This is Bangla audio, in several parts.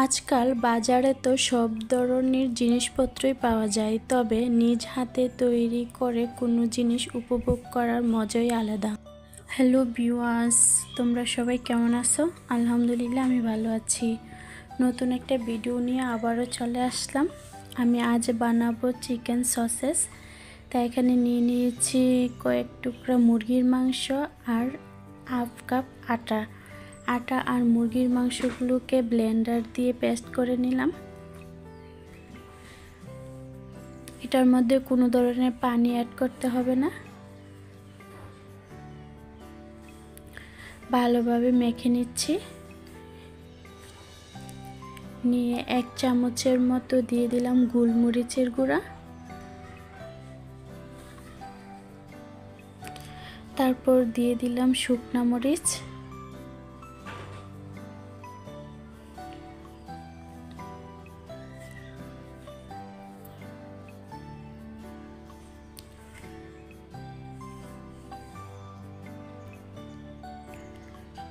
আজকাল বাজারে তো সব ধরনের জিনিসপত্রই পাওয়া যায়, তবে নিজ হাতে তৈরি করে কোনো জিনিস উপভোগ করার মজাই আলাদা। হ্যালো ভিউয়ার্স, তোমরা সবাই কেমন আছো? আলহামদুলিল্লাহ আমি ভালো আছি। নতুন একটা ভিডিও নিয়ে আবারও চলে আসলাম। আমি আজ বানাবো চিকেন সসেস। তাই এখানে নিয়ে নিয়েছি কয়েক টুকরা মুরগির মাংস আর হাফ কাপ আটা আর মুরগির মাংসগুলোকে ব্লেন্ডার দিয়ে পেস্ট করে নিলাম। এটার মধ্যে কোনো ধরনের পানি অ্যাড করতে হবে না। ভালোভাবে মেখে নিচ্ছি। নিয়ে 1 চামচের মতো দিয়ে দিলাম গোলমরিচের গুঁড়া, তারপর দিয়ে দিলাম শুকনা মরিচ,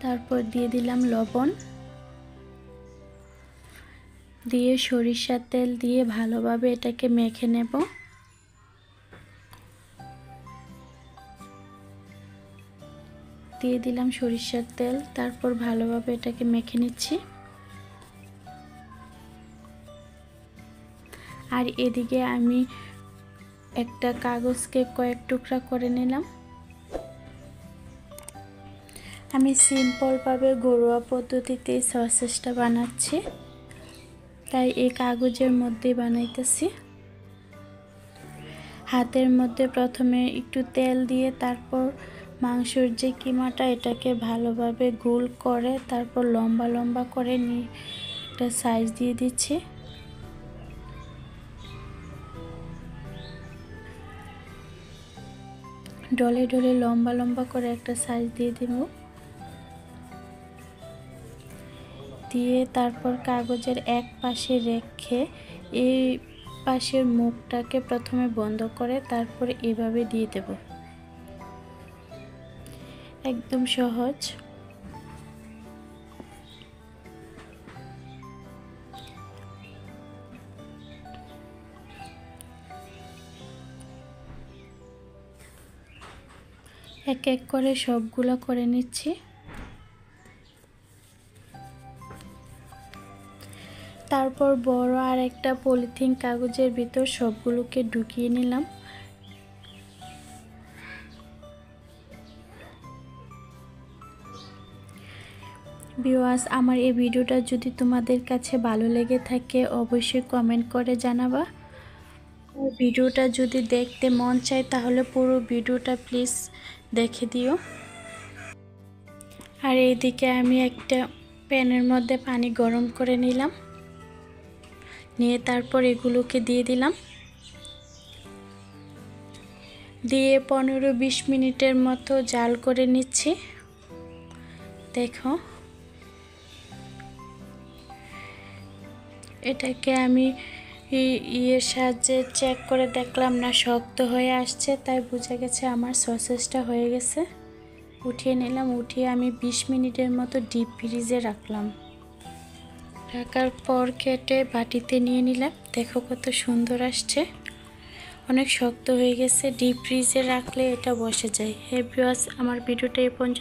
তারপর দিয়ে দিলাম লবণ, দিয়ে সরিষার তেল দিয়ে ভালোভাবে এটাকে মেখে নেব। দিয়ে দিলাম সরিষার তেল, তারপর ভালোভাবে এটাকে মেখে নিচ্ছি। আর এদিকে আমি একটা কাগজকে কয়েক টুকরা করে নিলাম। আমি সিম্পলভাবে ঘরোয়া পদ্ধতিতে সসেসটা বানাচ্ছি, তাই এই কাগজের মধ্যে বানাইতেছি। হাতের মধ্যে প্রথমে একটু তেল দিয়ে তারপর মাংসের যে কিমাটা এটাকে ভালোভাবে গোল করে তারপর লম্বা লম্বা করে নিয়ে একটা সাইজ দিয়ে দিচ্ছি। ডলে ডলে লম্বা লম্বা করে একটা সাইজ দিয়ে দিব। দিয়ে তারপর কাগজের এক পাশে রেখে এই পাশের মুখটাকে প্রথমে বন্ধ করে তারপরে এভাবে দিয়ে দেব। একদম সহজ। এক এক করে সবগুলো করে নিচ্ছি। তারপর বড় আর একটা পলিথিন কাগজের ভিতর সবগুলোকে ঢুকিয়ে নিলাম। ভিউয়ার্স, আমার এই ভিডিওটা যদি তোমাদের কাছে ভালো লেগে থাকে অবশ্যই কমেন্ট করে জানাবা। ভিডিওটা যদি দেখতে মন চায় তাহলে পুরো ভিডিওটা প্লিজ দেখে দিও। আর এইদিকে আমি একটা প্যানের মধ্যে পানি গরম করে নিলাম, নিয়ে তারপর এগুলোকে দিয়ে দিলাম। দিয়ে 15-20 মিনিটের মতো জাল করে নিচ্ছি। দেখো, এটাকে আমি ইয়ের সাহায্যে চেক করে দেখলাম না শক্ত হয়ে আসছে, তাই বুঝে গেছে আমার সসেসটা হয়ে গেছে। উঠিয়ে নিলাম। উঠিয়ে আমি 20 মিনিটের মতো ডিপ ফ্রিজে রাখলাম। রাখার পর কেটে বাটিতে নিয়ে নিলাম। দেখো কত সুন্দর আসছে। অনেক শক্ত হয়ে গেছে, ডিপ ফ্রিজে রাখলে এটা বসে যায়। হে ভিউয়ার্স, আমার ভিডিওটা এই পর্যন্ত।